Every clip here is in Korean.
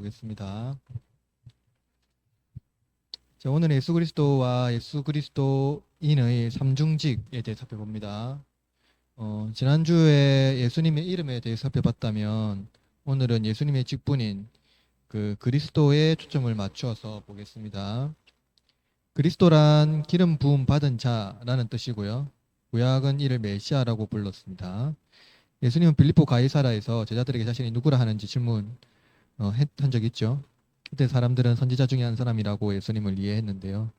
보겠습니다. 자, 오늘 예수 그리스도와 예수 그리스도인의 삼중직에 대해 살펴봅니다. 지난주에 예수님의 이름에 대해 살펴봤다면 오늘은 예수님의 직분인 그 그리스도에 초점을 맞추어서 보겠습니다. 그리스도란 기름 부음 받은 자라는 뜻이고요. 구약은 이를 메시아라고 불렀습니다. 예수님은 빌립보 가이사라에서 제자들에게 자신이 누구라 하는지 질문 한 적 있죠. 그때 사람들은 선지자 중에 한 사람이라고 예수님을 이해했는데요.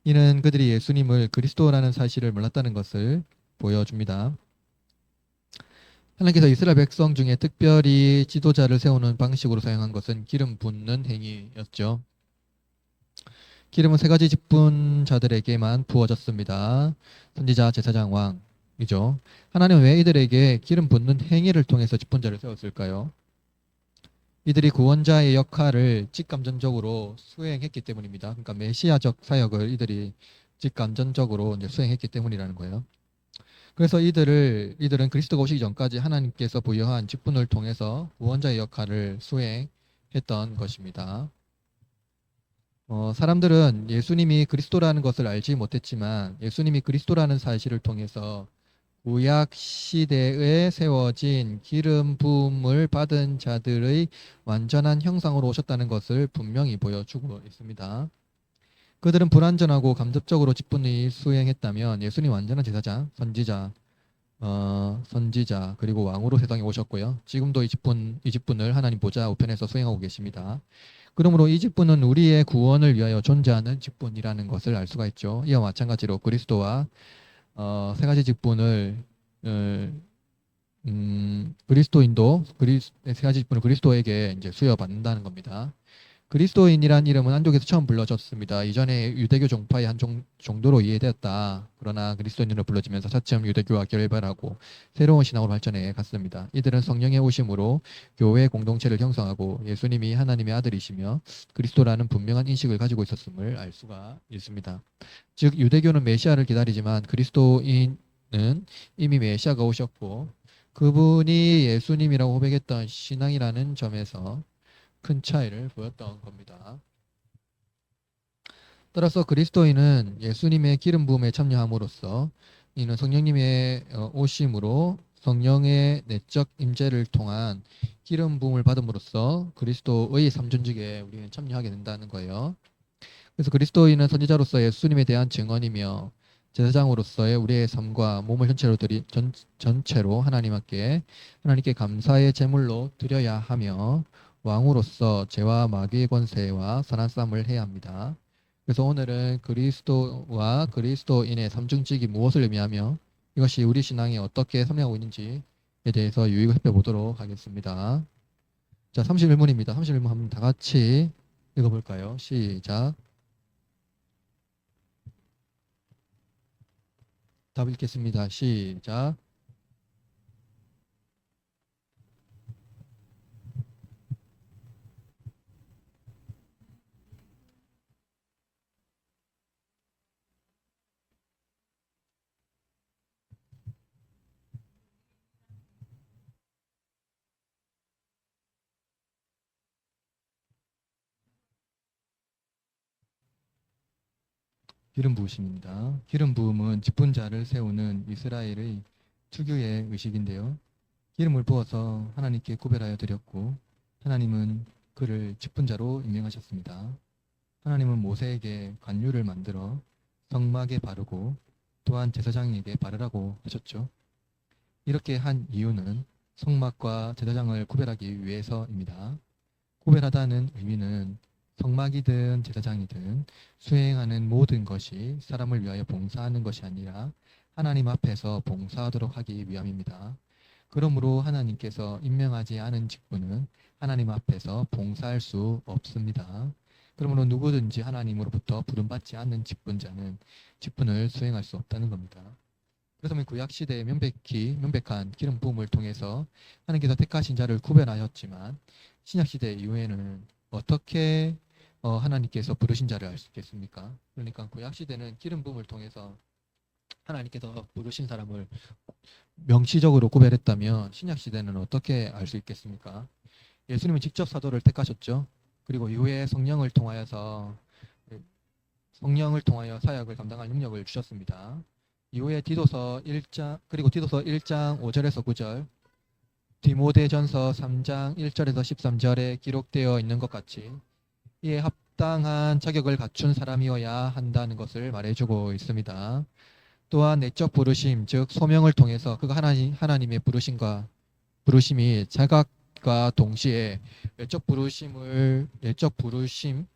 이는 그들이 예수님을 그리스도라는 사실을 몰랐다는 것을 보여줍니다. 하나님께서 이스라엘 백성 중에 특별히 지도자를 세우는 방식으로 사용한 것은 기름 붓는 행위였죠. 기름은 세 가지 직분자들에게만 부어졌습니다. 선지자, 제사장, 왕이죠. 하나님은 왜 이들에게 기름 붓는 행위를 통해서 직분자를 세웠을까요? 이들이 구원자의 역할을 직감전적으로 수행했기 때문입니다. 그러니까 메시아적 사역을 이들이 직감전적으로 이제 수행했기 때문이라는 거예요. 그래서 이들은 그리스도가 오시기 전까지 하나님께서 부여한 직분을 통해서 구원자의 역할을 수행했던 것입니다. 사람들은 예수님이 그리스도라는 것을 알지 못했지만 예수님이 그리스도라는 사실을 통해서 구약 시대에 세워진 기름 부음을 받은 자들의 완전한 형상으로 오셨다는 것을 분명히 보여주고 있습니다. 그들은 불완전하고 감접적으로 직분을 수행했다면 예수님 완전한 제사장, 선지자 그리고 왕으로 세상에 오셨고요. 지금도 이 직분을 하나님 보좌 우편에서 수행하고 계십니다. 그러므로 이 직분은 우리의 구원을 위하여 존재하는 직분이라는 것을 알 수가 있죠. 이와 마찬가지로 그리스도와 세 가지 직분을 세 가지 직분을 그리스도에게 이제 수여받는다는 겁니다. 그리스도인이란 이름은 안독에서 처음 불러졌습니다. 이전에 유대교 종파의 한 정도로 이해되었다. 그러나 그리스도인으로 불러지면서 차츰 유대교와 결별하고 새로운 신앙으로 발전해 갔습니다. 이들은 성령의 오심으로 교회 공동체를 형성하고 예수님이 하나님의 아들이시며 그리스도라는 분명한 인식을 가지고 있었음을 알 수가 있습니다. 즉 유대교는 메시아를 기다리지만 그리스도인은 이미 메시아가 오셨고 그분이 예수님이라고 고백했던 신앙이라는 점에서 큰 차이를 보였던 겁니다. 따라서 그리스도인은 예수님의 기름 부음에 참여함으로써 이는 성령님의 오심으로 성령의 내적 임재를 통한 기름 부음을 받음으로써 그리스도의 삼존직에 우리는 참여하게 된다는 거예요. 그래서 그리스도인은 선지자로서 예수님에 대한 증언이며 제사장으로서의 우리의 삶과 몸을 전체로 하나님께 감사의 제물로 드려야 하며 왕으로서 죄와 마귀의 권세와 선한 싸움을 해야 합니다. 그래서 오늘은 그리스도와 그리스도인의 삼중직이 무엇을 의미하며 이것이 우리 신앙에 어떻게 설명하고 있는지에 대해서 유익을 살펴보도록 하겠습니다. 자, 31문입니다. 31문 한번 다 같이 읽어볼까요? 시작. 답 읽겠습니다. 시작. 기름 부으심입니다. 기름 부음은 직분자를 세우는 이스라엘의 특유의 의식인데요. 기름을 부어서 하나님께 구별하여 드렸고 하나님은 그를 직분자로 임명하셨습니다. 하나님은 모세에게 관유를 만들어 성막에 바르고 또한 제사장에게 바르라고 하셨죠. 이렇게 한 이유는 성막과 제사장을 구별하기 위해서입니다. 구별하다는 의미는 성막이든 제사장이든 수행하는 모든 것이 사람을 위하여 봉사하는 것이 아니라 하나님 앞에서 봉사하도록 하기 위함입니다. 그러므로 하나님께서 임명하지 않은 직분은 하나님 앞에서 봉사할 수 없습니다. 그러므로 누구든지 하나님으로부터 부름받지 않는 직분자는 직분을 수행할 수 없다는 겁니다. 그래서 구약 시대에 명백한 기름 부음을 통해서 하나님께서 택하신 자를 구별하였지만 신약 시대 이후에는 어떻게 하나님께서 부르신 자를 알 수 있겠습니까? 그러니까 구약 시대는 기름 부음을 통해서 하나님께서 부르신 사람을 명시적으로 구별했다면 신약 시대는 어떻게 알 수 있겠습니까? 예수님은 직접 사도를 택하셨죠. 그리고 이후에 성령을 통하여 사역을 감당할 능력을 주셨습니다. 이후에 디도서 1장 그리고 디도서 1장 5절에서 9절, 디모데전서 3장 1절에서 13절에 기록되어 있는 것 같이 이에 합당한 자격을 갖춘 사람이어야 한다는 것을 말해주고 있습니다. 또한 내적 부르심, 즉 소명을 통해서 그가 하나님의 부르심이 자각과 동시에 내적 부르심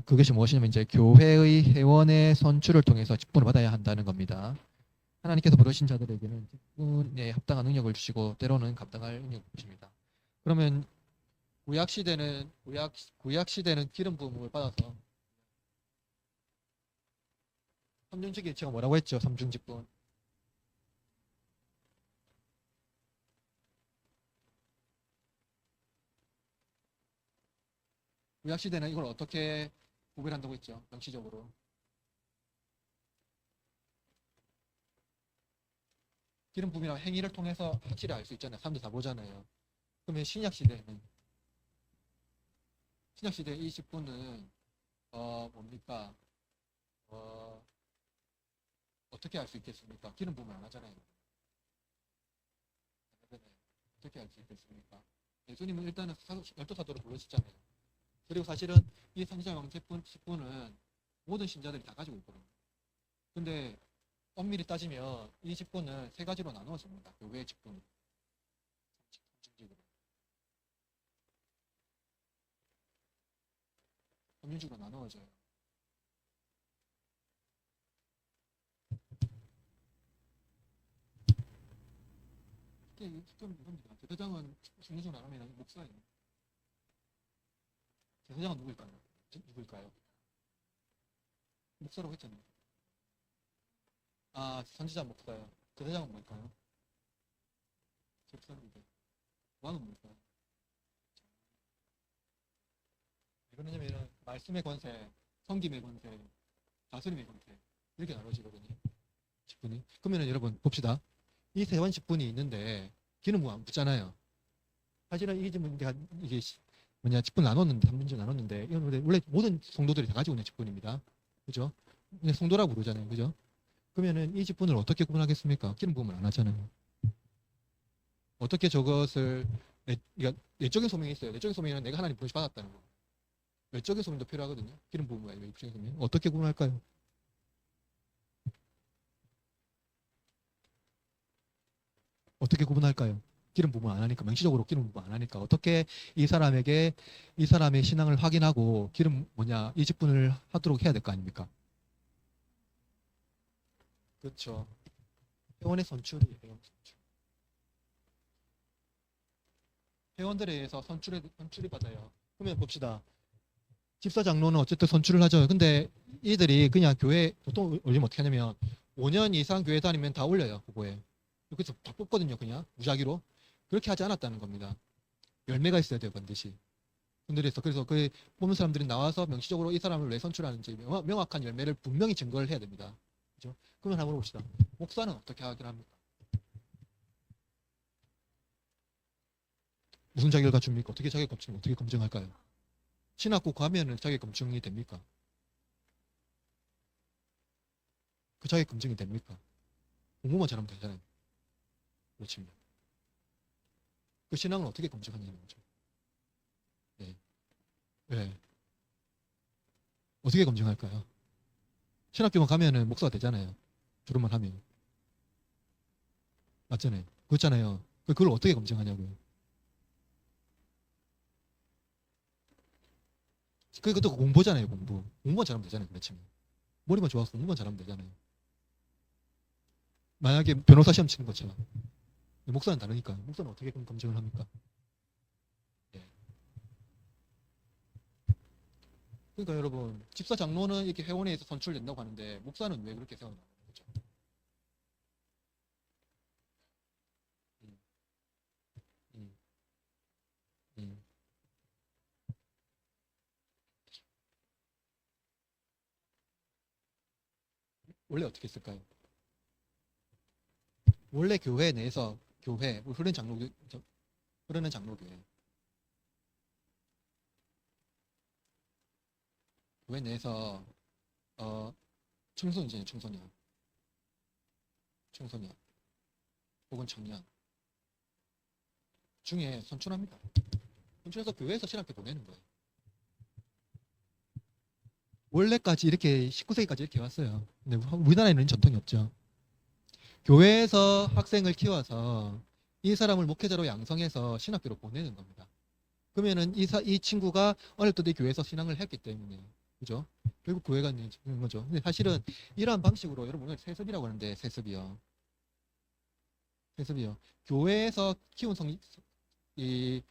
그것이 무엇이냐면 이제 교회의 회원의 선출을 통해서 직분을 받아야 한다는 겁니다. 하나님께서 부르신 자들에게는 직분에 합당한 능력을 주시고 때로는 감당할 능력을 주십니다. 그러면 구약 시대는 기름 부음을 받아서 삼중직이 제가 뭐라고 했죠? 삼중직분. 구약시대는 이걸 어떻게 구별한다고 했죠? 명시적으로. 기름 부음이랑 행위를 통해서 확실히 알 수 있잖아요. 사람들 다 보잖아요. 그러면 신약시대 이 직분은 뭡니까? 어, 어떻게 알 수 있겠습니까? 기름 부음을 안 하잖아요. 어떻게 알 수 있겠습니까? 예수님은 일단은 열두 사도를 부르셨잖아요. 그리고 사실은 이 선지자 직분은 모든 신자들이 다 가지고 있거든요. 근데 엄밀히 따지면 이 직분은 세 가지로 나누어집니다. 교회의 직분. 삼중직으로 나누어져요. 이게 직분은 이겁니다. 제사장은 삼중직으로 나누면 목사예요. 제사장은 누구일까요? 목사라고 했잖아요. 아, 선지자 목사요. 제사장은 뭘까요? 집사입니다. 왕은 뭘까요? 그러냐면 말씀의 권세, 성김의 권세, 다스림의 권세 이렇게 나눠지거든요. 직분이. 그러면 여러분 봅시다. 이 세원 직분이 있는데 기는 뭐 안 붙잖아요. 사실은 이게 직분 나눴는데 3분절 나눴는데 이건 원래 모든 성도들이 다 가지고 있는 직분입니다. 그죠? 그냥 성도라고 부르잖아요. 그죠? 그러면은 이 직분을 어떻게 구분하겠습니까? 기름 부음을 안 하잖아요. 어떻게 저것을 그러니까 내적인 소명이 있어요. 내적인 소명은 내가 하나님 부르심 받았다는 거. 외적인 소명도 필요하거든요. 기름 부음과 외적인 소명. 어떻게 구분할까요? 어떻게 구분할까요? 기름 부음 안 하니까 명시적으로 기름 부음 안 하니까 어떻게 이 사람의 신앙을 확인하고 이 직분을 하도록 해야 될 거 아닙니까? 그렇죠. 회원의 선출이에요. 회원들에 의해서 선출이 받아요. 그러면 봅시다. 집사 장로는 어쨌든 선출을 하죠. 근데 이들이 그냥 교회 보통 올리면 어떻게 하냐면 5년 이상 교회 다니면 다 올려요. 그거에. 그래서 다 뽑거든요. 그냥 무작위로. 그렇게 하지 않았다는 겁니다. 열매가 있어야 돼요. 반드시. 그래서 그 뽑는 사람들이 나와서 명시적으로 이 사람을 왜 선출하는지 명확한 열매를 분명히 증거를 해야 됩니다. 그죠? 그러면 한번 물어봅시다. 목사는 어떻게 하긴 합니까? 무슨 자격을 갖춥니까? 어떻게 자격 검증 어떻게 검증할까요? 신학국 가면은 자격 검증이 됩니까? 그 자격 검증이 됩니까? 공부만 잘하면 되잖아요. 그렇습니다. 그 신앙을 어떻게 검증하냐는 거죠. 네. 네. 어떻게 검증할까요? 신학교만 가면은 목사가 되잖아요. 졸업만 하면. 맞잖아요. 그렇잖아요. 그걸 어떻게 검증하냐고요. 그것도 공부잖아요, 공부. 공부만 잘하면 되잖아요, 그렇지. 머리만 좋아서 공부만 잘하면 되잖아요. 만약에 변호사 시험 치는 것처럼. 목사는 다르니까. 목사는 어떻게 검증을 합니까? 예. 그러니까 여러분, 집사 장로는 이렇게 회원회에서 선출된다고 하는데, 목사는 왜 그렇게 생각하는 거죠? 음, 음, 음. 원래 어떻게 했을까요? 원래 교회 내에서 흐르는 장로교회 교회 내에서 청소년이잖아요. 청소년 혹은 청년 중에 선출합니다. 선출해서 교회에서 신학교 보내는 거예요. 원래까지 이렇게 19세기까지 이렇게 왔어요. 근데 우리나라에는 전통이 없죠. 교회에서 학생을 키워서 이 사람을 목회자로 양성해서 신학교로 보내는 겁니다. 그러면은 이 친구가 어릴 때도 이 교회에서 신앙을 했기 때문에, 그죠? 결국 교회가 있는 거죠. 근데 사실은 이러한 방식으로, 여러분 오늘 세습이라고 하는데, 세습이요. 교회에서 키운 이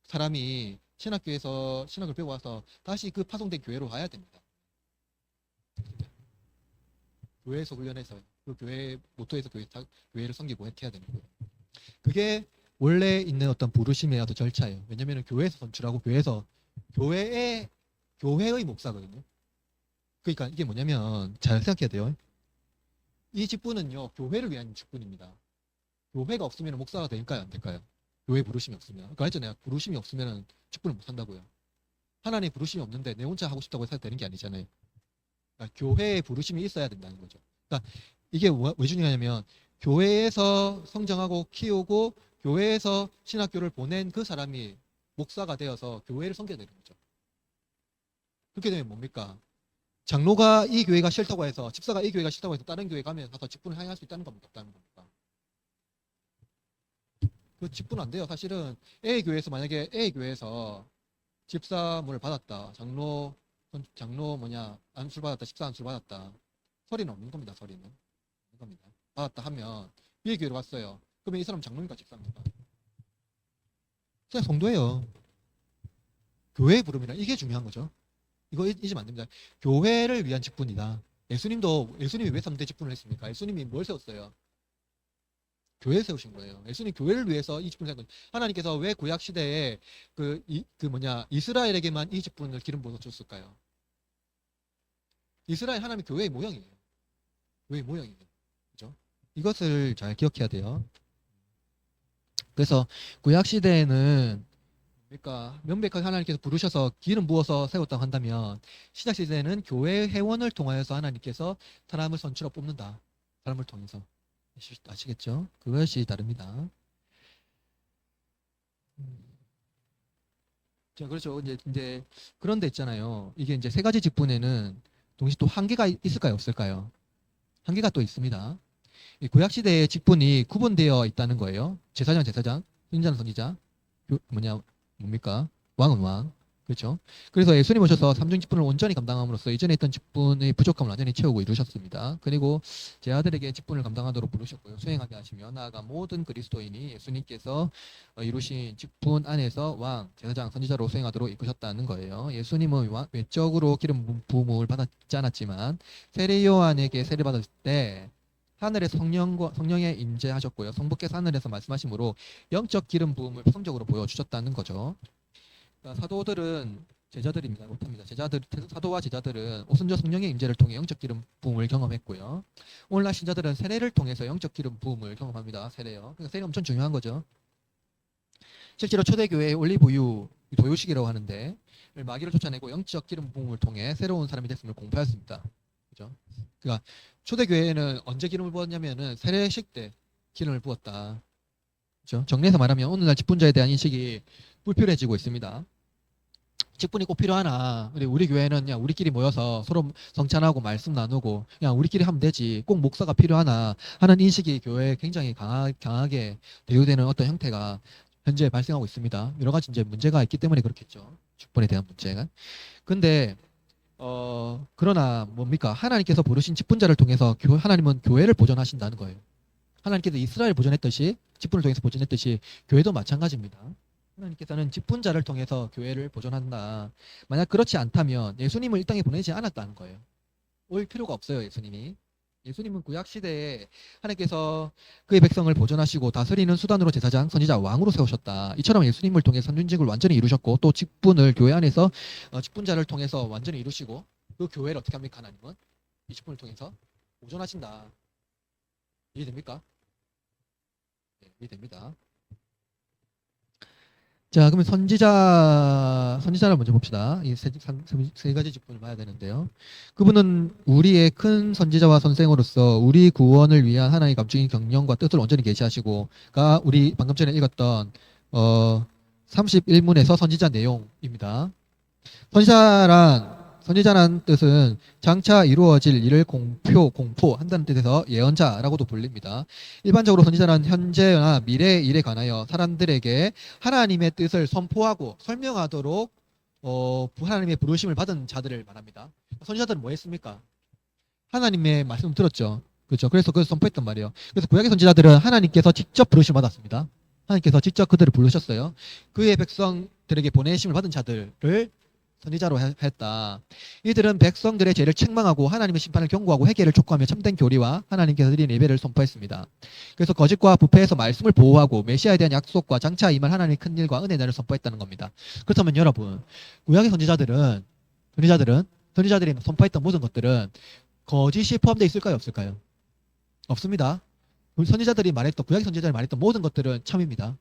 사람이 신학교에서 신학을 배워와서 다시 그 파송된 교회로 와야 됩니다. 교회에서 훈련해서 그 교회 모토에서 교회를 섬기고 해야 되는 거예요. 그게 원래 있는 어떤 부르심의 어떤 절차예요. 왜냐하면 교회에서 선출하고 교회의 목사거든요. 그러니까 이게 뭐냐면 잘 생각해야 돼요. 이 직분은요 교회를 위한 직분입니다. 교회가 없으면 목사가 될까요, 안 될까요? 교회 부르심이 없으면. 그러니까 알잖아요. 부르심이 없으면 직분을 못 한다고요. 하나님 부르심이 없는데 내 혼자 하고 싶다고 해서 되는 게 아니잖아요. 그러니까 교회에 부르심이 있어야 된다는 거죠. 그러니까 이게 왜 중요하냐면 교회에서 성장하고 키우고 교회에서 신학교를 보낸 그 사람이 목사가 되어서 교회를 섬겨야 되는 거죠. 그렇게 되면 뭡니까? 장로가 이 교회가 싫다고 해서, 집사가 이 교회가 싫다고 해서 다른 교회 가면 가서 직분을 행할 수 있다는 겁니까? 없다는 겁니까? 그 직분 안 돼요. 사실은 만약에 A 교회에서 집사문을 받았다. 장로 안술 받았다. 집사 안술 받았다. 서리는 없는 겁니다. 서리는 없는 겁니다. 받았다 하면 B 교회로 갔어요. 그러면 이 사람 장로니까 집사입니까? 그냥 성도예요. 교회의 부름이라 이게 중요한 거죠. 이거 잊으면 안 됩니다. 교회를 위한 직분이다. 예수님이 왜 3대 직분을 했습니까? 예수님이 뭘 세웠어요? 교회 세우신 거예요. 예수님 교회를 위해서 이 직분을 세운 거예요. 하나님께서 왜 구약 시대에 이스라엘에게만 이 직분을 기름 부어 줬을까요? 이스라엘 하나님의 교회의 모형이에요. 교회의 모형이에요. 그죠? 이것을 잘 기억해야 돼요. 그래서 구약 시대에는 그러니까 명백하게 하나님께서 부르셔서 기름 부어서 세웠다고 한다면 신약 시대에는 교회 회원을 통하여서 하나님께서 사람을 선출하고 뽑는다. 사람을 통해서. 아시겠죠? 그것이 다릅니다. 자, 그렇죠. 이제 그런 데 있잖아요. 이게 이제 세 가지 직분에는 동시에 또 한계가 있을까요? 없을까요? 한계가 또 있습니다. 이 구약 시대의 직분이 구분되어 있다는 거예요. 제사장, 선지자는 선지자, 뭡니까? 왕은 왕. 그렇죠? 그래서 예수님 오셔서 삼중 직분을 온전히 감당함으로써 이전에 있던 직분의 부족함을 완전히 채우고 이루셨습니다. 그리고 제 아들에게 직분을 감당하도록 부르셨고요. 수행하게 하시며 나아가 모든 그리스도인이 예수님께서 이루신 직분 안에서 왕, 제사장, 선지자로 수행하도록 이끄셨다는 거예요. 예수님은 외적으로 기름 부음을 받지 않았지만 세례 요한에게 세례 받을 때 하늘의 성령에 임재하셨고요. 성부께서 하늘에서 말씀하심으로 영적 기름 부음을 표성적으로 보여주셨다는 거죠. 그러니까 사도들은 제자들입니다. 못합니다. 사도와 제자들은 오순절 성령의 임재를 통해 영적 기름 부음을 경험했고요. 오늘날 신자들은 세례를 통해서 영적 기름 부음을 경험합니다. 세례요. 그러니까 세례 엄청 중요한 거죠. 실제로 초대교회의 올리브유 도요식이라고 하는데 마귀를 쫓아내고 영적 기름 부음을 통해 새로운 사람이 됐음을 공표했습니다. 그죠? 그러니까 초대교회에는 언제 기름을 부었냐면은 세례식 때 기름을 부었다. 그죠? 정리해서 말하면 오늘날 직분자에 대한 인식이 불필요해지고 있습니다. 직분이 꼭 필요하나? 우리 교회는 그냥 우리끼리 모여서 서로 성찬하고 말씀 나누고 그냥 우리끼리 하면 되지. 꼭 목사가 필요하나? 하는 인식이 교회에 굉장히 강하게 대우되는 어떤 형태가 현재 발생하고 있습니다. 여러 가지 이제 문제가 있기 때문에 그렇겠죠. 직분에 대한 문제가. 근데 그러나 뭡니까? 하나님께서 부르신 직분자를 통해서 하나님은 교회를 보존하신다는 거예요. 하나님께서 이스라엘 보존했듯이 직분을 통해서 보존했듯이 교회도 마찬가지입니다. 하나님께서는 직분자를 통해서 교회를 보존한다. 만약 그렇지 않다면 예수님을 이 땅에 보내지 않았다는 거예요. 올 필요가 없어요, 예수님이. 예수님은 구약 시대에 하나님께서 그의 백성을 보존하시고 다스리는 수단으로 제사장, 선지자, 왕으로 세우셨다. 이처럼 예수님을 통해 선진직을 완전히 이루셨고 또 직분을 교회 안에서 직분자를 통해서 완전히 이루시고 그 교회를 어떻게 합니까? 하나님은 이 직분을 통해서 보존하신다. 이해됩니까? 네, 이해됩니다. 자, 그러면 선지자를 먼저 봅시다. 이 세 가지 직분을 봐야 되는데요. 그분은 우리의 큰 선지자와 선생으로서 우리 구원을 위한 하나님의 감추인 경영과 뜻을 온전히 계시하시고가 우리 방금 전에 읽었던 31문에서 선지자 내용입니다. 선지자란 뜻은 장차 이루어질 일을 공포한다는 뜻에서 예언자라고도 불립니다. 일반적으로 선지자는 현재나 미래의 일에 관하여 사람들에게 하나님의 뜻을 선포하고 설명하도록 하나님의 부르심을 받은 자들을 말합니다. 선지자들은 뭐 했습니까? 하나님의 말씀을 들었죠. 그렇죠. 그래서 그걸 선포했단 말이에요. 그래서 구약의 선지자들은 하나님께서 직접 부르심을 받았습니다. 하나님께서 직접 그들을 부르셨어요. 그의 백성들에게 보내심을 받은 자들을 선지자로 했다. 이들은 백성들의 죄를 책망하고 하나님의 심판을 경고하고 회개를 촉구하며 참된 교리와 하나님께서 드린 예배를 선포했습니다. 그래서 거짓과 부패에서 말씀을 보호하고 메시아에 대한 약속과 장차 임할 하나님의 큰 일과 은혜를 선포했다는 겁니다. 그렇다면 여러분, 구약의 선지자들이 선포했던 모든 것들은 거짓이 포함되어 있을까요, 없을까요? 없습니다. 선지자들이 말했던 구약의 선지자들이 말했던 모든 것들은 참입니다.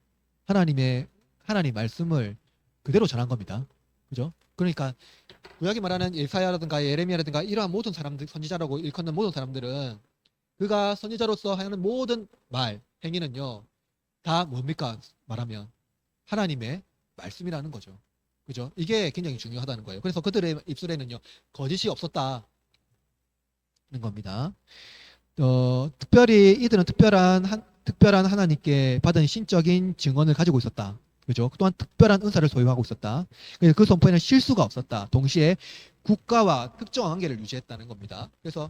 하나님 말씀을 그대로 전한 겁니다. 그죠? 그러니까 구약이 말하는 예사야라든가 예레미야라든가 이러한 모든 사람들 선지자라고 일컫는 모든 사람들은 그가 선지자로서 하는 모든 말 행위는요 다 뭡니까 말하면 하나님의 말씀이라는 거죠. 그죠? 이게 굉장히 중요하다는 거예요. 그래서 그들의 입술에는요 거짓이 없었다는 겁니다. 특별히 이들은 특별한 하나님께 받은 신적인 증언을 가지고 있었다. 그죠? 또한 특별한 은사를 소유하고 있었다. 그래서 그 선포에는 실수가 없었다. 동시에 국가와 특정한 관계를 유지했다는 겁니다. 그래서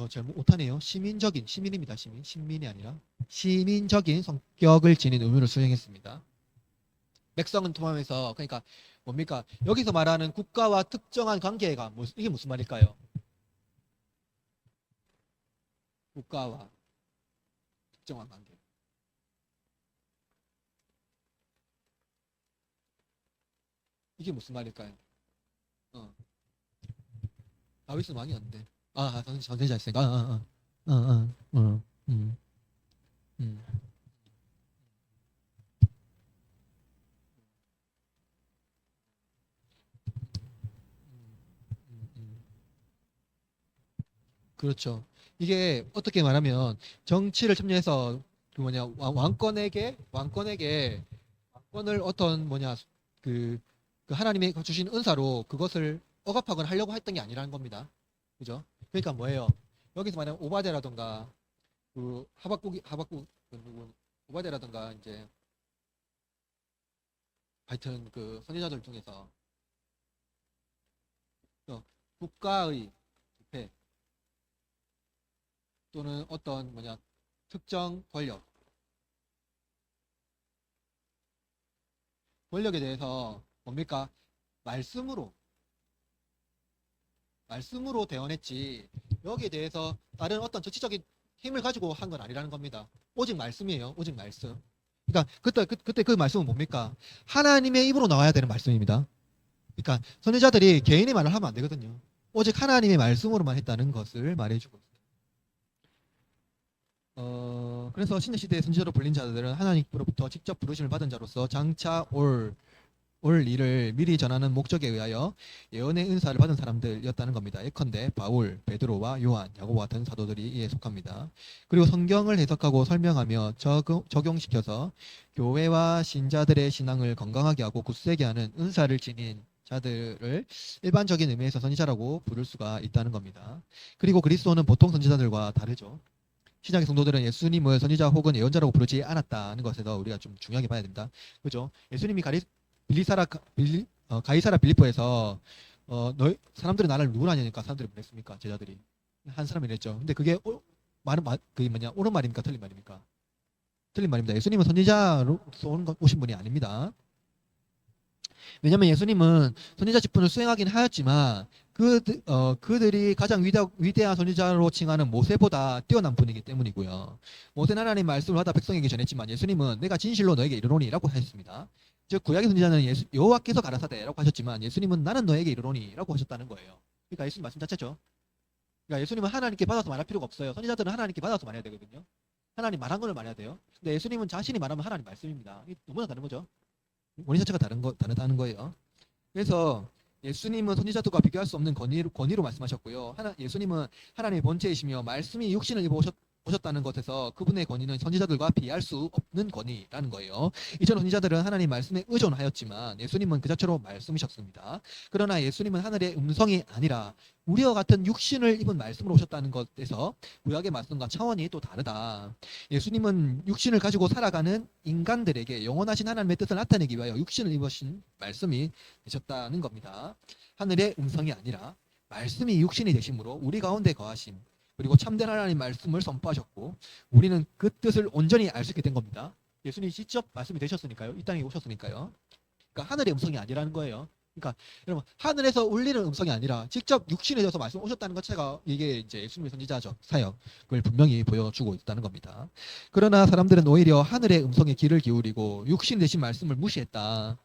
잘못 못하네요. 시민입니다. 신민이 아니라 시민적인 성격을 지닌 의무를 수행했습니다. 백성은 포함해서 그러니까 뭡니까? 여기서 말하는 국가와 특정한 관계가 이게 무슨 말일까요? 국가와 특정한 관계. 이게 무슨 말일까요? 다윗은 왕이 안 돼. 선생자 있으니까. 음, 음, 음. 그렇죠. 이게 어떻게 말하면 정치를 참여해서 그 뭐냐 왕권을 어떤 뭐냐 그, 그 하나님이 주신 은사로 그것을 억압하거나 하려고 했던 게 아니라는 겁니다. 그죠? 그러니까 뭐예요? 여기서 말하는 오바데라든가 그 하박국 그 누구 오바데라든가 이제 하여튼 그 선지자들 중에서 국가의 부패 또는 어떤 뭐냐 특정 권력에 대해서 뭡니까 말씀으로 대언했지 여기에 대해서 다른 어떤 정치적인 힘을 가지고 한 건 아니라는 겁니다. 오직 말씀이에요. 오직 말씀. 그러니까 그때 그 말씀은 뭡니까? 하나님의 입으로 나와야 되는 말씀입니다. 그러니까 선지자들이 개인의 말을 하면 안 되거든요. 오직 하나님의 말씀으로만 했다는 것을 말해주고 있습니다. 그래서 신약시대의 선지자로 불린 자들은 하나님으로부터 직접 부르심을 받은 자로서 장차 올 일을 미리 전하는 목적에 의하여 예언의 은사를 받은 사람들이었다는 겁니다. 예컨대 바울, 베드로와 요한, 야고보 같은 사도들이 이에 속합니다. 그리고 성경을 해석하고 설명하며 적용시켜서 교회와 신자들의 신앙을 건강하게 하고 굳세게 하는 은사를 지닌 자들을 일반적인 의미에서 선지자라고 부를 수가 있다는 겁니다. 그리고 그리스도는 보통 선지자들과 다르죠. 신약의 성도들은 예수님을 선지자 혹은 예언자라고 부르지 않았다는 것에서 우리가 좀 중요하게 봐야 됩니다. 그죠? 예수님이 가이사라 빌립보에서 너희 사람들이 나를 누구라 하냐니까 사람들이 뭐랬습니까? 제자들이 한 사람이 이랬죠. 근데 그게 그게 뭐냐 옳은 말입니까? 틀린 말입니까? 틀린 말입니다. 예수님은 선지자로서 오신 분이 아닙니다. 왜냐하면 예수님은 선지자 직분을 수행하긴 하였지만 그들이 가장 위대한 선지자로 칭하는 모세보다 뛰어난 분이기 때문이고요. 모세는 하나님 말씀을 받아 백성에게 전했지만 예수님은 내가 진실로 너에게 이르노니라고 하셨습니다. 즉 구약의 선지자는 여호와께서 가라사대라고 하셨지만 예수님은 나는 너에게 이르노니라고 하셨다는 거예요. 그러니까 예수님 말씀 자체죠. 그러니까 예수님은 하나님께 받아서 말할 필요가 없어요. 선지자들은 하나님께 받아서 말해야 되거든요. 하나님 말한 걸 말해야 돼요. 근데 예수님은 자신이 말하면 하나님 말씀입니다. 이게 너무나 다른 거죠. 원인 자체가 다르다는 거예요. 그래서 예수님은 선지자들과 비교할 수 없는 권위로 말씀하셨고요. 예수님은 하나님의 본체이시며 말씀이 육신을 입어 오셨다는 것에서 그분의 권위는 선지자들과 비할 수 없는 권위라는 거예요. 이전 선지자들은 하나님 말씀에 의존하였지만 예수님은 그 자체로 말씀이셨습니다. 그러나 예수님은 하늘의 음성이 아니라 우리와 같은 육신을 입은 말씀으로 오셨다는 것에서 구약의 말씀과 차원이 또 다르다. 예수님은 육신을 가지고 살아가는 인간들에게 영원하신 하나님의 뜻을 나타내기 위하여 육신을 입으신 말씀이 되셨다는 겁니다. 하늘의 음성이 아니라 말씀이 육신이 되심으로 우리 가운데 거하심, 그리고 참된 하나님 말씀을 선포하셨고 우리는 그 뜻을 온전히 알 수 있게 된 겁니다. 예수님이 직접 말씀이 되셨으니까요. 이 땅에 오셨으니까요. 그러니까 하늘의 음성이 아니라는 거예요. 그러니까 여러분, 하늘에서 울리는 음성이 아니라 직접 육신이 되어서 말씀 오셨다는 것 자체가 이게 이제 예수님의 선지자적 사역을 분명히 보여주고 있다는 겁니다. 그러나 사람들은 오히려 하늘의 음성에 귀를 기울이고 육신 되신 말씀을 무시했다.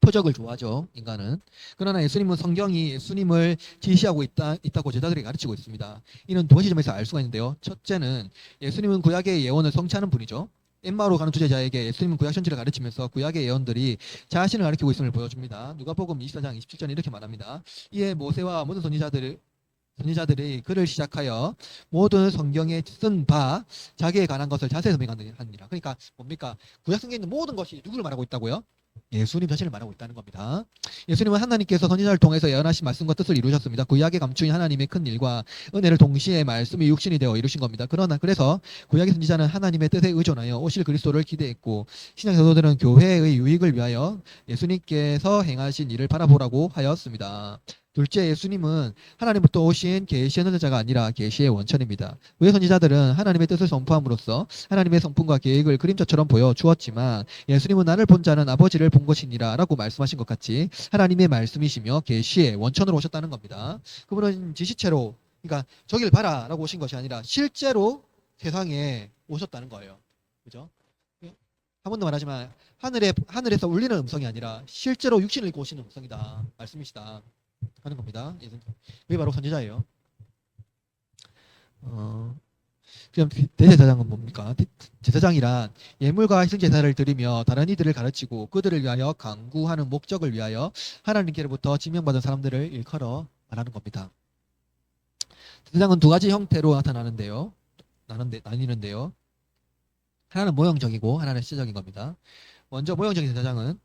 표적을 좋아하죠, 인간은. 그러나 예수님은 성경이 예수님을 지시하고 있다고 제자들에게 가르치고 있습니다. 이는 두 가지 점에서 알 수가 있는데요. 첫째는 예수님은 구약의 예언을 성취하는 분이죠. 엠마오로 가는 주제자에게 예수님은 구약 선지를 가르치면서 구약의 예언들이 자신을 가리키고 있음을 보여줍니다. 누가복음 24장 27절에 이렇게 말합니다. 이에 모세와 모든 선지자들이 글을 시작하여 모든 성경에 쓴 바 자기에 관한 것을 자세히 설명하느니라. 그러니까 뭡니까? 구약 성경에 있는 모든 것이 누구를 말하고 있다고요? 예수님 자신을 말하고 있다는 겁니다. 예수님은 하나님께서 선지자를 통해서 예언하신 말씀과 뜻을 이루셨습니다. 구약에 감추인 하나님의 큰 일과 은혜를 동시에 말씀이 육신이 되어 이루신 겁니다. 그래서 구약의 선지자는 하나님의 뜻에 의존하여 오실 그리스도를 기대했고 신약 사도들은 교회의 유익을 위하여 예수님께서 행하신 일을 바라보라고 하였습니다. 둘째, 예수님은 하나님부터 오신 계시의 선지자가 아니라 계시의 원천입니다. 왜 선지자들은 하나님의 뜻을 선포함으로써 하나님의 성품과 계획을 그림자처럼 보여주었지만 예수님은 나를 본 자는 아버지를 본 것이니라 라고 말씀하신 것 같이 하나님의 말씀이시며 계시의 원천으로 오셨다는 겁니다. 그분은 지시체로, 그러니까 저길 봐라 라고 오신 것이 아니라 실제로 세상에 오셨다는 거예요. 그죠? 한 번 더 말하지만 하늘에서 울리는 음성이 아니라 실제로 육신을 입고 오시는 음성이다, 말씀이시다 하는 겁니다. 그게 바로 선지자예요. 그럼 대제사장은 뭡니까? 제사장이란 예물과 희생 제사를 드리며 다른 이들을 가르치고 그들을 위하여 강구하는 목적을 위하여 하나님께로부터 지명받은 사람들을 일컬어 말하는 겁니다. 제사장은 두 가지 형태로 나뉘는데요. 하나는 모형적이고 하나는 실제적인 겁니다. 먼저 모형적인 제사장은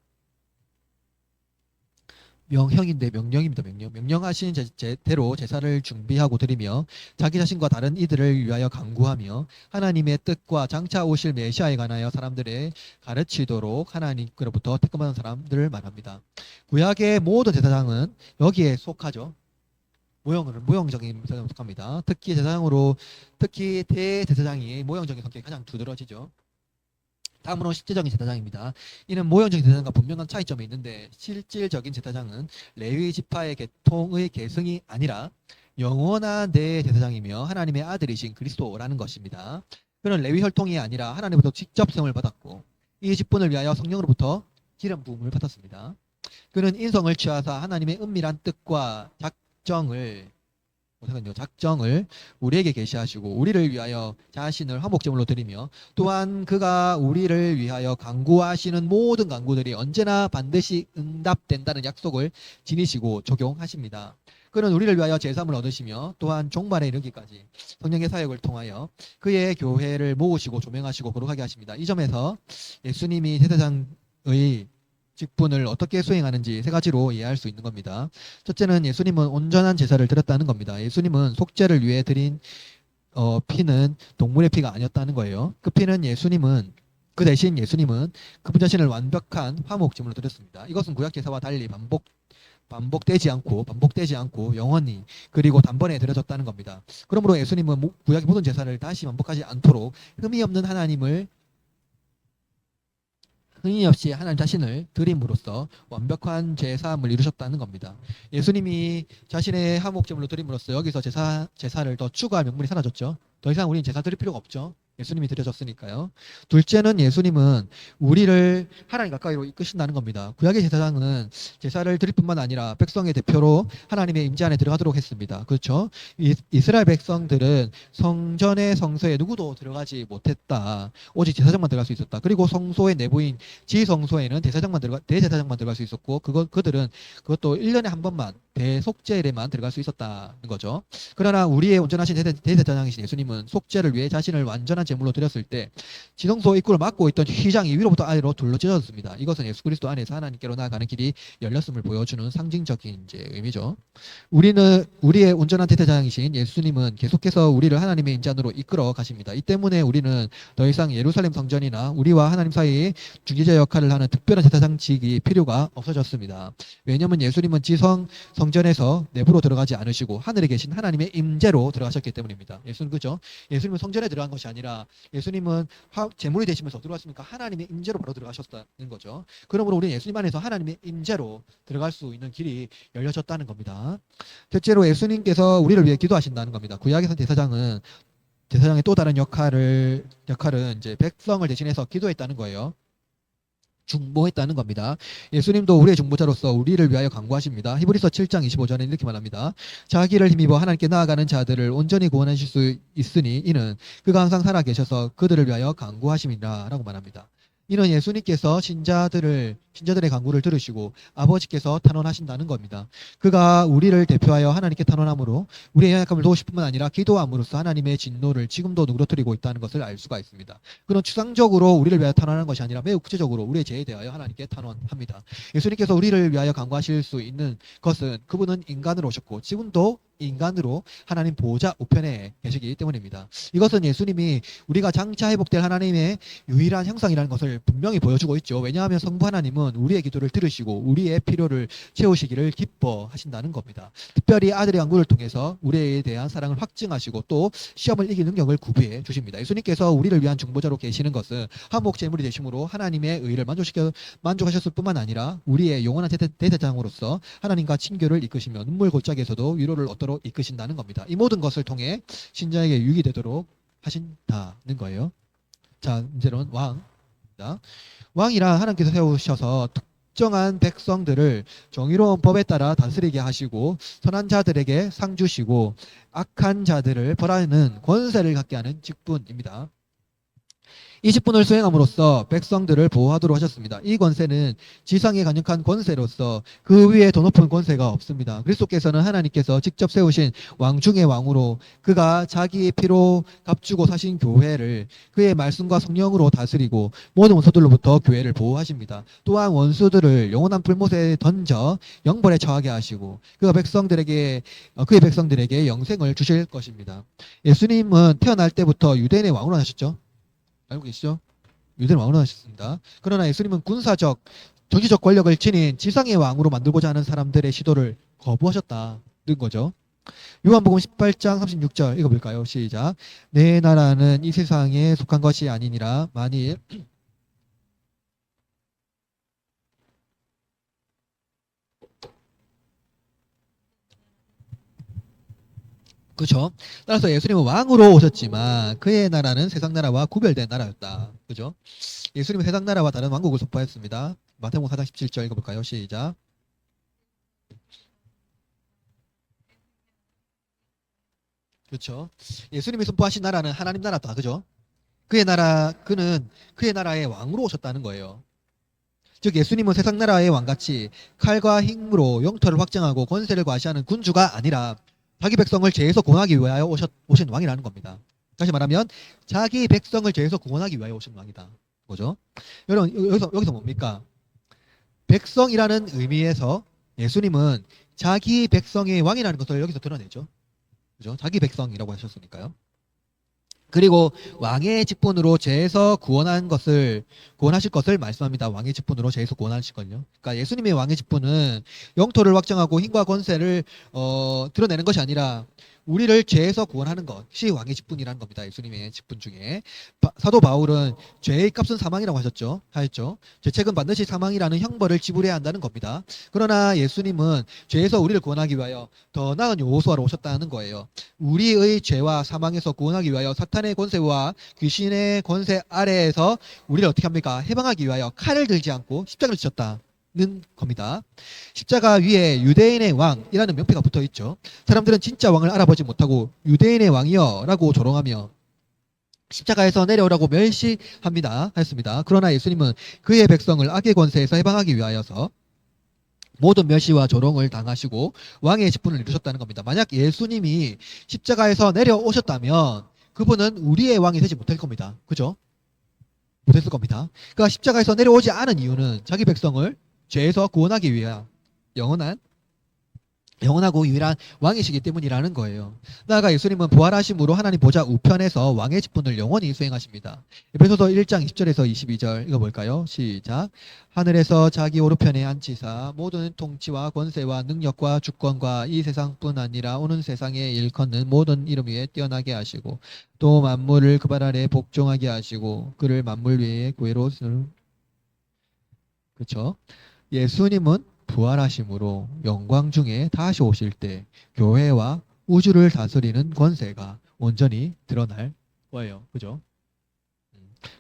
명령입니다. 명령하신 대로 제사를 준비하고 드리며 자기 자신과 다른 이들을 위하여 간구하며 하나님의 뜻과 장차 오실 메시아에 관하여 사람들을 가르치도록 하나님께로부터 택함받은 사람들을 말합니다. 구약의 모든 제사장은 여기에 속하죠. 모형적인 제사장에 속합니다. 특히 대제사장이 모형적인 성격이 가장 두드러지죠. 다음으로 실제적인 제사장입니다. 이는 모형적인 제사장과 분명한 차이점이 있는데 실질적인 제사장은 레위 지파의 계통의 계승이 아니라 영원한 내 제사장이며 하나님의 아들이신 그리스도라는 것입니다. 그는 레위 혈통이 아니라 하나님부터 직접 세움을 받았고 이 직분을 위하여 성령으로부터 기름 부음을 받았습니다. 그는 인성을 취하사 하나님의 은밀한 뜻과 작정을 우리에게 계시하시고 우리를 위하여 자신을 화목제물로 드리며 또한 그가 우리를 위하여 간구하시는 모든 간구들이 언제나 반드시 응답된다는 약속을 지니시고 적용하십니다. 그는 우리를 위하여 제사함을 얻으시며 또한 종말에 이르기까지 성령의 사역을 통하여 그의 교회를 모으시고 조명하시고 거룩하게 하십니다. 이 점에서 예수님이 제사장의 직분을 어떻게 수행하는지 세 가지로 이해할 수 있는 겁니다. 첫째는 예수님은 온전한 제사를 드렸다는 겁니다. 예수님은 속죄를 위해 드린 피는 동물의 피가 아니었다는 거예요. 그 대신 예수님은 그분 자신을 완벽한 화목제물로 드렸습니다. 이것은 구약 제사와 달리 반복되지 않고 영원히 그리고 단번에 드려졌다는 겁니다. 그러므로 예수님은 구약의 모든 제사를 다시 반복하지 않도록 흠이 없이 하나님 자신을 드림으로써 완벽한 제사함을 이루셨다는 겁니다. 예수님이 자신의 화목제물로 드림으로써 여기서 제사를 더 추가할 명분이 사라졌죠. 더 이상 우리는 제사 드릴 필요가 없죠. 예수님이 드려졌으니까요. 둘째는 예수님은 우리를 하나님 가까이로 이끄신다는 겁니다. 구약의 제사장은 제사를 드릴 뿐만 아니라 백성의 대표로 하나님의 임재 안에 들어가도록 했습니다. 그렇죠? 이스라엘 백성들은 성전의 성소에 누구도 들어가지 못했다. 오직 제사장만 들어갈 수 있었다. 그리고 성소의 내부인 지성소에는 대제사장만 들어갈 수 있었고 그들은 그것도 1년에 한 번만 대속죄일에만 들어갈 수 있었다는 거죠. 그러나 우리의 온전하신 대제사장이신 예수님은 속죄를 위해 자신을 완전한 제물로 드렸을 때 지성소 입구를 막고 있던 휘장이 위로부터 아래로 둘러 찢어졌습니다. 이것은 예수 그리스도 안에서 하나님께로 나아가는 길이 열렸음을 보여주는 상징적인 이제 의미죠. 우리의 온전한 대제사장이신 예수님은 계속해서 우리를 하나님의 인자 안으로 이끌어 가십니다. 이 때문에 우리는 더 이상 예루살렘 성전이나 우리와 하나님 사이에 중재자 역할을 하는 특별한 제사장직이 필요가 없어졌습니다. 왜냐하면 예수님은 성전에서 내부로 들어가지 않으시고 하늘에 계신 하나님의 임재로 들어가셨기 때문입니다. 예수는 그죠? 예수님은 성전에 들어간 것이 아니라 예수님은 제물이 되시면서 들어갔으니까 하나님의 임재로 바로 들어가셨다는 거죠. 그러므로 우리는 예수님 안에서 하나님의 임재로 들어갈 수 있는 길이 열려졌다는 겁니다. 첫째로 예수님께서 우리를 위해 기도하신다는 겁니다. 구약에서 제사장의 또 다른 역할은 이제 백성을 대신해서 기도했다는 거예요. 중보했다는 겁니다. 예수님도 우리의 중보자로서 우리를 위하여 간구하십니다. 히브리서 7장 25절에 이렇게 말합니다. 자기를 힘입어 하나님께 나아가는 자들을 온전히 구원하실 수 있으니 이는 그가 항상 살아 계셔서 그들을 위하여 간구하심이라 라고 말합니다. 이는 예수님께서 신자들의 간구를 들으시고 아버지께서 탄원하신다는 겁니다. 그가 우리를 대표하여 하나님께 탄원함으로 우리의 연약함을 도우실 뿐만 아니라 기도함으로써 하나님의 진노를 지금도 누그러뜨리고 있다는 것을 알 수가 있습니다. 그는 추상적으로 우리를 위하여 탄원하는 것이 아니라 매우 구체적으로 우리의 죄에 대하여 하나님께 탄원합니다. 예수님께서 우리를 위하여 간구하실 수 있는 것은 그분은 인간으로 오셨고 지금도 인간으로 하나님 보호자 우편에 계시기 때문입니다. 이것은 예수님이 우리가 장차 회복될 하나님의 유일한 형상이라는 것을 분명히 보여주고 있죠. 왜냐하면 성부 하나님은 우리의 기도를 들으시고 우리의 필요를 채우시기를 기뻐하신다는 겁니다. 특별히 아들의 간구를 통해서 우리에 대한 사랑을 확증하시고 또 시험을 이길 능력을 구비해 주십니다. 예수님께서 우리를 위한 중보자로 계시는 것은 한몫 제물이 되심으로 하나님의 의를 만족하셨을 뿐만 아니라 우리의 영원한 대제사장으로서 하나님과 친교를 이끄시며 눈물 골짜기에서도 위로를 얻도록 이끄신다는 겁니다. 이 모든 것을 통해 신자에게 유익이 되도록 하신다는 거예요. 자, 이제는 왕이라 하나님께서 세우셔서 특정한 백성들을 정의로운 법에 따라 다스리게 하시고 선한 자들에게 상 주시고 악한 자들을 벌하는 권세를 갖게 하는 직분입니다. 이 직분을 수행함으로써 백성들을 보호하도록 하셨습니다. 이 권세는 지상에 강력한 권세로서 그 위에 더 높은 권세가 없습니다. 그리스도께서는 하나님께서 직접 세우신 왕 중의 왕으로 그가 자기의 피로 값주고 사신 교회를 그의 말씀과 성령으로 다스리고 모든 원수들로부터 교회를 보호하십니다. 또한 원수들을 영원한 불못에 던져 영벌에 처하게 하시고 그의 백성들에게 영생을 주실 것입니다. 예수님은 태어날 때부터 유대인의 왕으로 하셨죠. 알고 계시죠? 유대인 왕으로 하셨습니다. 그러나 예수님은 군사적, 정치적 권력을 지닌 지상의 왕으로 만들고자 하는 사람들의 시도를 거부하셨다는 거죠. 요한복음 18장 36절 읽어볼까요? 시작. 내 나라는 이 세상에 속한 것이 아니니라 만일 그죠? 따라서 예수님은 왕으로 오셨지만 그의 나라는 세상 나라와 구별된 나라였다. 그죠? 예수님은 세상 나라와 다른 왕국을 선포했습니다. 마태복음 4장 17절 읽어볼까요? 시작. 그렇죠? 예수님이 선포하신 나라는 하나님 나라다. 그죠? 그는 그의 나라의 왕으로 오셨다는 거예요. 즉 예수님은 세상 나라의 왕같이 칼과 힘으로 영토를 확정하고 권세를 과시하는 군주가 아니라 자기 백성을 죄에서 구원하기 위하여 오신 왕이라는 겁니다. 다시 말하면 자기 백성을 죄에서 구원하기 위하여 오신 왕이다. 뭐죠? 여러분 여기서 뭡니까? 백성이라는 의미에서 예수님은 자기 백성의 왕이라는 것을 여기서 드러내죠. 그죠? 자기 백성이라고 하셨으니까요. 그리고 왕의 직분으로 죄에서 구원하실 것을 말씀합니다. 왕의 직분으로 죄에서 구원하실 걸요. 그러니까 예수님의 왕의 직분은 영토를 확정하고 힘과 권세를 드러내는 것이 아니라 우리를 죄에서 구원하는 것이 왕의 직분이라는 겁니다. 예수님의 직분 중에 사도 바울은 죄의 값은 사망이라고 하였죠. 죄책은 반드시 사망이라는 형벌을 지불해야 한다는 겁니다. 그러나 예수님은 죄에서 우리를 구원하기 위하여 더 나은 여호수아로 오셨다는 거예요. 우리의 죄와 사망에서 구원하기 위하여 사탄의 권세와 귀신의 권세 아래에서 우리를 어떻게 합니까? 해방하기 위하여 칼을 들지 않고 십자가를 지셨다. 는 겁니다. 십자가 위에 유대인의 왕이라는 명패가 붙어 있죠. 사람들은 진짜 왕을 알아보지 못하고 유대인의 왕이여 라고 조롱하며 십자가에서 내려오라고 멸시합니다. 하였습니다. 그러나 예수님은 그의 백성을 악의 권세에서 해방하기 위하여서 모든 멸시와 조롱을 당하시고 왕의 직분을 이루셨다는 겁니다. 만약 예수님이 십자가에서 내려오셨다면 그분은 우리의 왕이 되지 못할 겁니다. 그죠? 못했을 겁니다. 그러니까 십자가에서 내려오지 않은 이유는 자기 백성을 죄에서 구원하기 위한 영원하고 유일한 왕이시기 때문이라는 거예요. 나아가 예수님은 부활하심으로 하나님 보좌 우편에서 왕의 직분을 영원히 수행하십니다. 에베소서 1장 20절에서 22절 읽어볼까요? 시작. 하늘에서 자기 오른편에 앉히사 모든 통치와 권세와 능력과 주권과 이 세상뿐 아니라 오는 세상에 일컫는 모든 이름 위에 뛰어나게 하시고 또 만물을 그 발 아래 복종하게 하시고 그를 만물 위에 구애로 그렇죠. 예수님은 부활하심으로 영광 중에 다시 오실 때 교회와 우주를 다스리는 권세가 온전히 드러날 거예요. 그죠?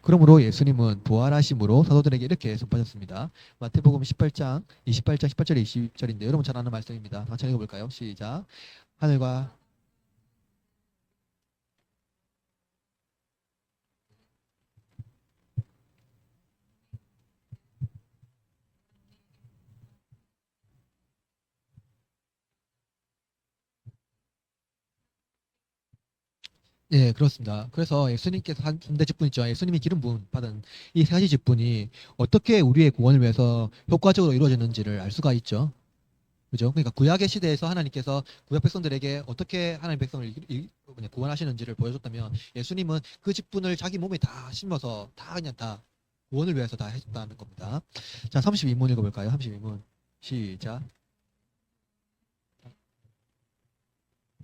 그러므로 예수님은 부활하심으로 사도들에게 이렇게 선포하셨습니다. 마태복음 18장 18절 20절인데 여러분 잘 아는 말씀입니다. 같이 읽어볼까요? 시작. 하늘과 예, 그렇습니다. 그래서 예수님께서 한 3대 직분 있죠. 예수님이 기름 부음 받은 이 세 가지 직분이 어떻게 우리의 구원을 위해서 효과적으로 이루어졌는지를 알 수가 있죠. 그죠? 그러니까 구약의 시대에서 하나님께서 구약 백성들에게 어떻게 하나님 백성을 구원하시는지를 보여줬다면 예수님은 그 직분을 자기 몸에 다 심어서 다 그냥 다 구원을 위해서 다 해줬다는 겁니다. 자, 32문 읽어볼까요? 32문 시작.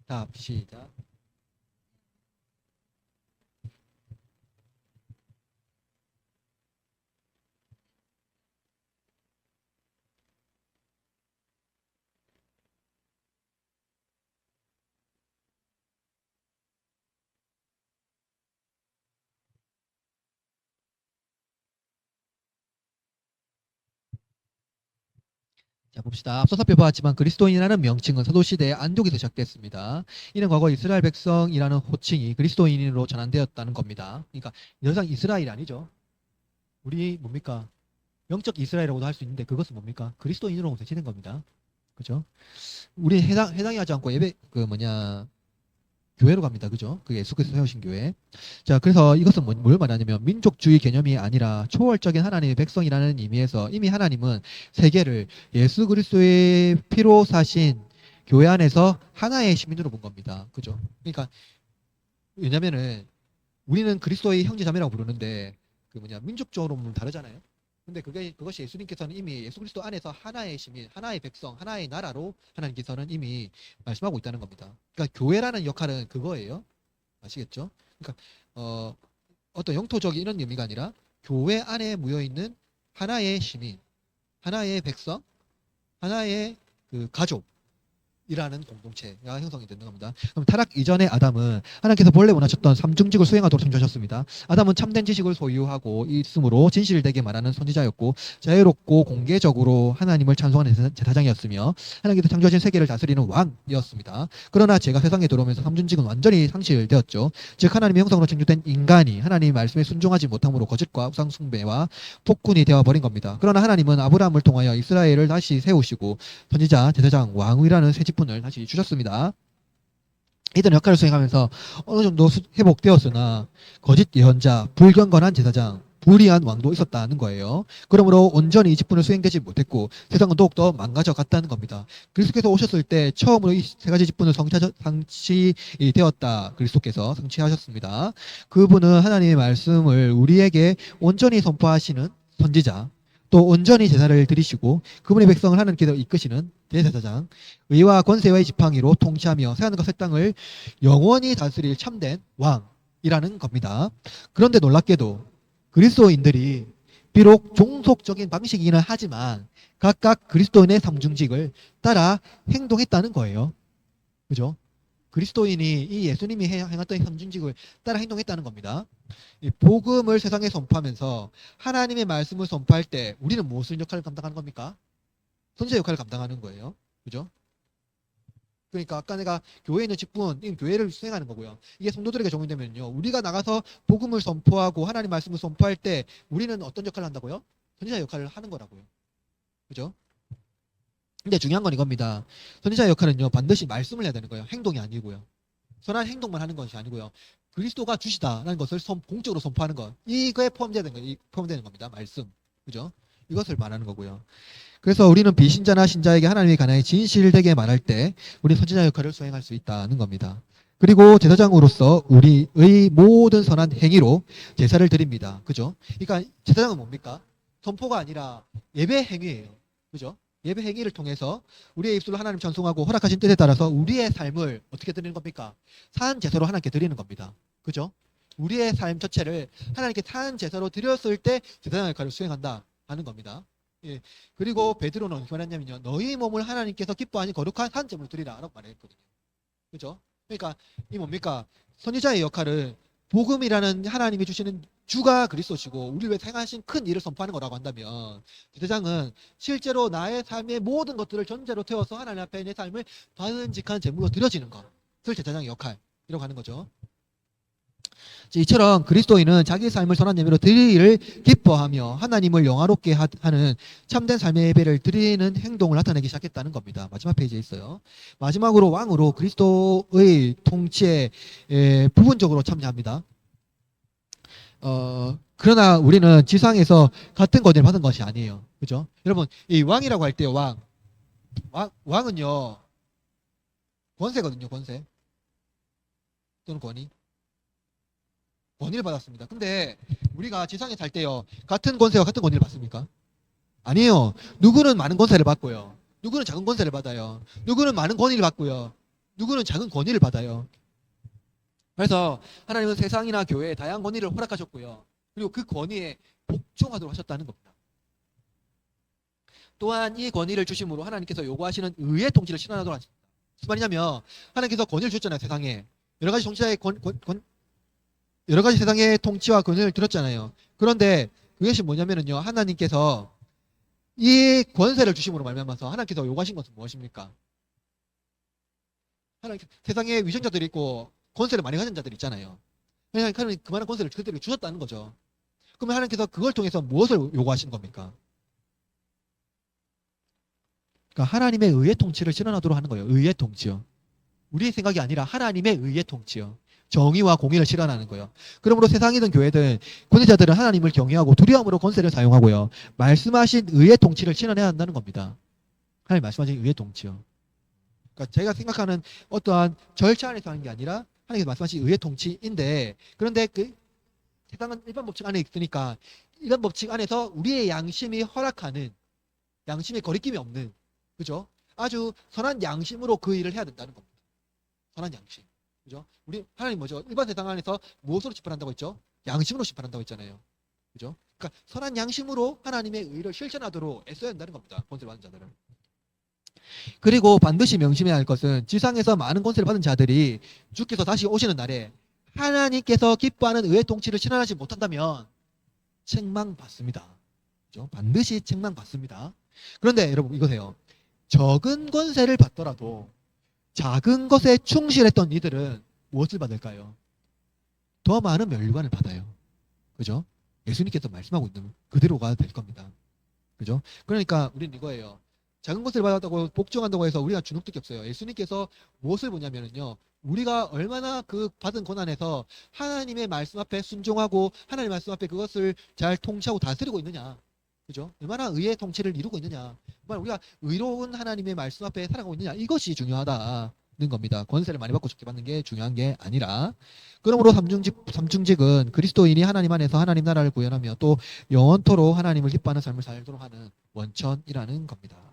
답 시작. 자, 봅시다. 앞서 살펴보았지만 그리스도인이라는 명칭은 사도시대의 안독에서 시작됐습니다. 이는 과거 이스라엘 백성이라는 호칭이 그리스도인으로 전환되었다는 겁니다. 그러니까 더 이상 이스라엘이 아니죠. 우리 뭡니까? 영적 이스라엘이라고도 할 수 있는데 그것은 뭡니까? 그리스도인으로 대체된 겁니다. 그죠? 우리 해당이 하지 않고 예배 교회로 갑니다. 그죠? 그게 예수께서 세우신 교회. 자, 그래서 이것은 뭘 말하냐면 민족주의 개념이 아니라 초월적인 하나님의 백성이라는 의미에서 이미 하나님은 세계를 예수 그리스도의 피로 사신 교회 안에서 하나의 시민으로 본 겁니다. 그죠? 그러니까 왜냐면은 우리는 그리스도의 형제자매라고 부르는데 민족적으로 보면 다르잖아요. 근데 그것이 예수님께서는 이미 예수 그리스도 안에서 하나의 시민, 하나의 백성, 하나의 나라로 하나님께서는 이미 말씀하고 있다는 겁니다. 그러니까 교회라는 역할은 그거예요. 아시겠죠? 그러니까 어떤 영토적인 이런 의미가 아니라 교회 안에 모여 있는 하나의 시민, 하나의 백성, 하나의 그 가족. 이라는 공동체가 형성이 되는 겁니다. 그럼 타락 이전의 아담은 하나님께서 본래 원하셨던 삼중직을 수행하도록 창조하셨습니다. 아담은 참된 지식을 소유하고 있으므로 진실되게 말하는 선지자였고 자유롭고 공개적으로 하나님을 찬송하는 제사장이었으며 하나님께서 창조하신 세계를 다스리는 왕이었습니다. 그러나 죄가 세상에 들어오면서 삼중직은 완전히 상실되었죠. 즉 하나님의 형상으로 창조된 인간이 하나님의 말씀에 순종하지 못함으로 거짓과 우상 숭배와 폭군이 되어버린 겁니다. 그러나 하나님은 아브라함을 통하여 이스라엘을 다시 세우시고 선지자, 제사장, 왕이라는 새 직분을 다시 주셨습니다. 이들은 역할을 수행하면서 어느 정도 회복되었으나 거짓 예언자, 불경건한 제사장, 불의한 왕도 있었다는 거예요. 그러므로 온전히 이 직분을 수행되지 못했고 세상은 더욱더 망가져 갔다는 겁니다. 그리스도께서 오셨을 때 처음으로 이 세 가지 직분을 성취되었다. 그리스도께서 성취하셨습니다. 그분은 하나님의 말씀을 우리에게 온전히 선포하시는 선지자, 또 온전히 제사를 드리시고 그분의 백성을 하나님께서 이끄시는 대제사장, 의와 권세와의 지팡이로 통치하며 새하늘과 새 땅을 영원히 다스릴 참된 왕이라는 겁니다. 그런데 놀랍게도 그리스도인들이 비록 종속적인 방식이기는 하지만 각각 그리스도인의 상중직을 따라 행동했다는 거예요. 그죠? 그리스도인이 이 예수님이 행했던 상중직을 따라 행동했다는 겁니다. 이 복음을 세상에 선포하면서 하나님의 말씀을 선포할 때 우리는 무엇을 역할을 감당하는 겁니까? 선지자 역할을 감당하는 거예요. 그죠? 그러니까 아까 내가 교회에 있는 직분, 교회를 수행하는 거고요. 이게 성도들에게 적용되면요. 우리가 나가서 복음을 선포하고 하나님 말씀을 선포할 때 우리는 어떤 역할을 한다고요? 선지자 역할을 하는 거라고요. 그죠? 근데 중요한 건 이겁니다. 선지자 역할은요. 반드시 말씀을 해야 되는 거예요. 행동이 아니고요. 선한 행동만 하는 것이 아니고요. 그리스도가 주시다라는 것을 공적으로 선포하는 것. 이거에 포함되는 거예요. 포함되는 겁니다. 말씀. 그죠? 이것을 말하는 거고요. 그래서 우리는 비신자나 신자에게 하나님의 가나에 진실되게 말할 때 우리 선지자 역할을 수행할 수 있다는 겁니다. 그리고 제사장으로서 우리의 모든 선한 행위로 제사를 드립니다. 그죠? 그러니까 제사장은 뭡니까? 선포가 아니라 예배 행위예요. 그죠? 예배 행위를 통해서 우리의 입술로 하나님 찬송하고 허락하신 뜻에 따라서 우리의 삶을 어떻게 드리는 겁니까? 산 제사로 하나님께 드리는 겁니다. 그죠? 우리의 삶 자체를 하나님께 산 제사로 드렸을 때 제사장 역할을 수행한다 하는 겁니다. 예. 그리고 베드로는 어떻게 말했냐면요. 너희 몸을 하나님께서 기뻐하니 거룩한 산 제물로 드리라 라고 말했거든요. 그죠? 그러니까 이 뭡니까? 선지자의 역할은 복음이라는 하나님이 주시는 주가 그리스도시고 우리를 위해 행하신 큰 일을 선포하는 거라고 한다면 제사장은 실제로 나의 삶의 모든 것들을 전제로 태워서 하나님 앞에 내 삶을 바른직한 제물로 드려지는 것을 제사장의 역할이라고 하는 거죠. 이처럼 그리스도인은 자기 삶을 선한 예배로 드리기를 기뻐하며 하나님을 영화롭게 하는 참된 삶의 예배를 드리는 행동을 나타내기 시작했다는 겁니다. 마지막 페이지에 있어요. 마지막으로 왕으로 그리스도의 통치에 부분적으로 참여합니다. 그러나 우리는 지상에서 같은 권위를 받은 것이 아니에요. 그죠? 여러분, 이 왕이라고 할 때요, 왕은요, 권세거든요, 권세. 또는 권위를 받았습니다. 근데 우리가 지상에 살 때요, 같은 권세와 같은 권위를 받습니까? 아니에요. 누구는 많은 권세를 받고요. 누구는 작은 권세를 받아요. 누구는 많은 권위를 받고요. 누구는 작은 권위를 받아요. 그래서 하나님은 세상이나 교회에 다양한 권위를 허락하셨고요. 그리고 그 권위에 복종하도록 하셨다는 겁니다. 또한 이 권위를 주심으로 하나님께서 요구하시는 의의 통치를 실현하도록 하십니다. 무슨 말이냐면 하나님께서 권위를 주셨잖아요. 세상에. 여러 가지 통치자의 여러 가지 세상의 통치와 권위를 들었잖아요. 그런데 그것이 뭐냐면요. 하나님께서 이 권세를 주심으로 말미암아서 하나님께서 요구하신 것은 무엇입니까? 세상에 위정자들이 있고 권세를 많이 가진 자들이 있잖아요. 그러니까 그만한 권세를 그들에게 주셨다는 거죠. 그러면 하나님께서 그걸 통해서 무엇을 요구하시는 겁니까? 그러니까 하나님의 의의 통치를 실현하도록 하는 거예요. 의의 통치요. 우리의 생각이 아니라 하나님의 의의 통치요. 정의와 공의를 실현하는 거예요. 그러므로 세상이든 교회든 권위자들은 하나님을 경외하고 두려움으로 권세를 사용하고요. 말씀하신 의의 통치를 실현해야 한다는 겁니다. 하나님 말씀하신 의의 통치요. 그러니까 제가 생각하는 어떠한 절차 안에서 하는 게 아니라 하나님께서 말씀하신 의의 통치인데, 그런데 그 세상은 일반 법칙 안에 있으니까 이런 법칙 안에서 우리의 양심이 허락하는, 양심에 거리낌이 없는, 그죠? 아주 선한 양심으로 그 일을 해야 된다는 겁니다. 선한 양심. 그죠? 우리 하나님 뭐죠? 일반 세상 안에서 무엇으로 심판한다고 했죠? 양심으로 심판한다고 했잖아요. 그죠? 그러니까 선한 양심으로 하나님의 의를 실천하도록 애써야 한다는 겁니다. 권세를 받은 자들은. 그리고 반드시 명심해야 할 것은 지상에서 많은 권세를 받은 자들이 주께서 다시 오시는 날에 하나님께서 기뻐하는 의의 통치를 실현하지 못한다면 책망받습니다. 그죠? 반드시 책망받습니다. 그런데 여러분 이거세요. 적은 권세를 받더라도 작은 것에 충실했던 이들은 무엇을 받을까요? 더 많은 면류관을 받아요. 그죠? 예수님께서 말씀하고 있는 그대로가 될 겁니다. 그죠? 그러니까 우리는 이거예요. 작은 것을 받았다고 복종한다고 해서 우리가 주눅들 게 없어요. 예수님께서 무엇을 보냐면요. 우리가 얼마나 그 받은 고난에서 하나님의 말씀 앞에 순종하고 하나님의 말씀 앞에 그것을 잘 통치하고 다스리고 있느냐. 그죠? 얼마나 의의 통치를 이루고 있느냐. 정말 우리가 의로운 하나님의 말씀 앞에 살아가고 있느냐. 이것이 중요하다. 겁니다. 권세를 많이 받고 좋게 받는 게 중요한 게 아니라. 그러므로 삼중직은 그리스도인이 하나님 안에서 하나님 나라를 구현하며 또 영원토록 하나님을 기뻐하는 삶을 살도록 하는 원천이라는 겁니다.